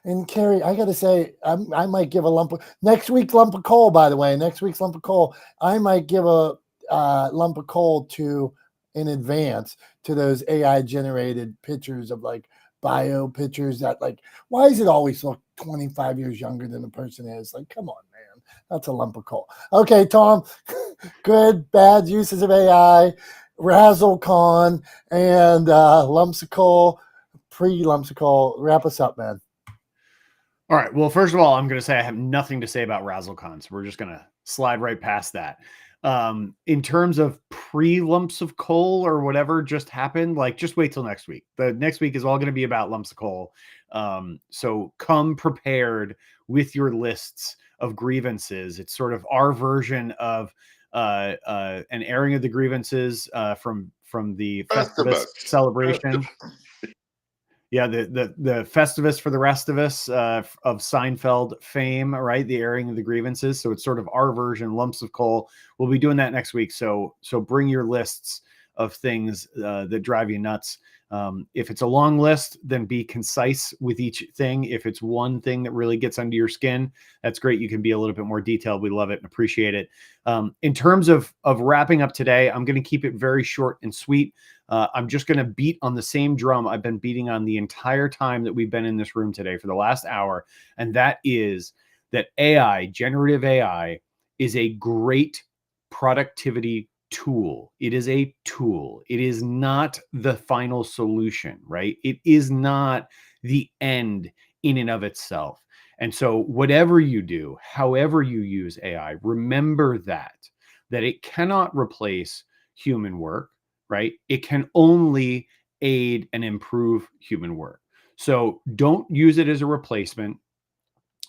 And Carrie, I gotta say, I might give a lump of next week's lump of coal. By the way, next week's lump of coal, I might give a lump of coal to in advance to those AI generated pictures of like bio pictures that like, why does it always look 25 years younger than the person is? Like, come on, man, that's a lump of coal. Okay, Tom, good, bad uses of AI. Razzle Con and lumps of coal, pre-lumps of coal. Wrap us up, man. All right. Well, first of all, I'm going to say I have nothing to say about RazzleCon, so we're just going to slide right past that. In terms of pre-lumps of coal or whatever just happened, like just wait till next week. The next week is all going to be about lumps of coal. So come prepared with your lists of grievances. It's sort of our version of an airing of the grievances from the Festivus celebration. Yeah, the Festivus for the rest of us of Seinfeld fame, right? The airing of the grievances. So it's sort of our version, lumps of coal. We'll be doing that next week. So bring your lists of things that drive you nuts. If it's a long list, then be concise with each thing. If it's one thing that really gets under your skin, that's great. You can be a little bit more detailed. We love it and appreciate it. In terms of wrapping up today, I'm going to keep it very short and sweet. I'm just going to beat on the same drum I've been beating on the entire time that we've been in this room today for the last hour. And that is that AI, generative AI, is a great productivity tool. It is a tool. It is not the final solution, right? It is not the end in and of itself. And so whatever you do, however you use AI, remember that it cannot replace human work, right? It can only aid and improve human work. So don't use it as a replacement.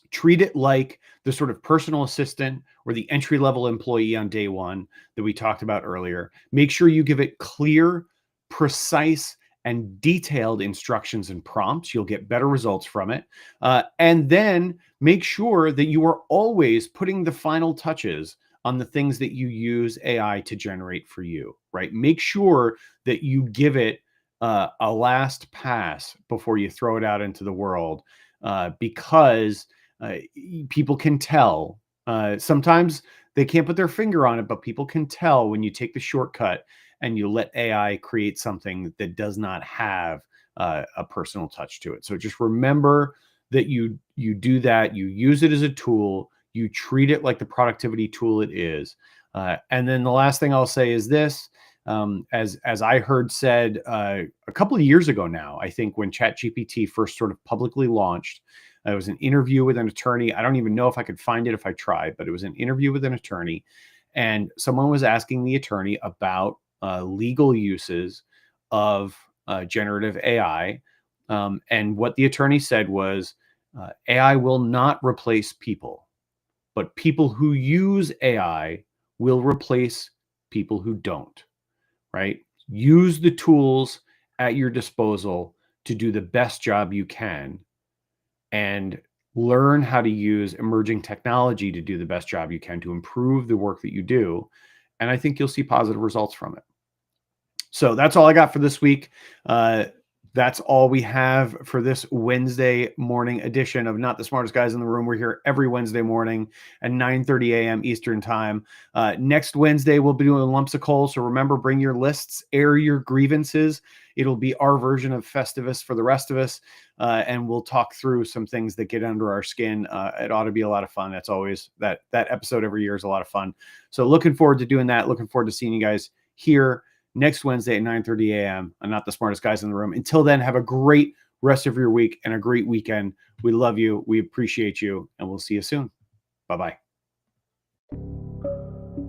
Treat it like the sort of personal assistant or the entry-level employee on day one that we talked about earlier. Make sure you give it clear, precise, and detailed instructions and prompts. You'll get better results from it. And then make sure that you are always putting the final touches on the things that you use AI to generate for you, right? Make sure that you give it a last pass before you throw it out into the world, because people can tell. Sometimes they can't put their finger on it, but people can tell when you take the shortcut and you let AI create something that does not have a personal touch to it. So just remember that you do that. You use it as a tool. You treat it like the productivity tool it is. And then the last thing I'll say is this. As I heard said a couple of years ago now, I think when ChatGPT first sort of publicly launched, it was an interview with an attorney. I don't even know if I could find it if I tried, but it was an interview with an attorney. And someone was asking the attorney about legal uses of generative AI. And what the attorney said was, AI will not replace people, but people who use AI will replace people who don't, right? Use the tools at your disposal to do the best job you can, and learn how to use emerging technology to do the best job you can to improve the work that you do. And I think you'll see positive results from it. So that's all I got for this week. The that's all we have for this Wednesday morning edition of Not the Smartest Guys in the Room. We're here every Wednesday morning at 9:30 a.m. Eastern time. Next Wednesday, we'll be doing lumps of coal. So remember, bring your lists, air your grievances. It'll be our version of Festivus for the rest of us. And we'll talk through some things that get under our skin. It ought to be a lot of fun. That's always that episode every year is a lot of fun. So looking forward to doing that. Looking forward to seeing you guys here next Wednesday at 9:30 a.m. I'm Not the Smartest Guys in the Room. Until then, have a great rest of your week and a great weekend. We love you. We appreciate you. And we'll see you soon. Bye-bye.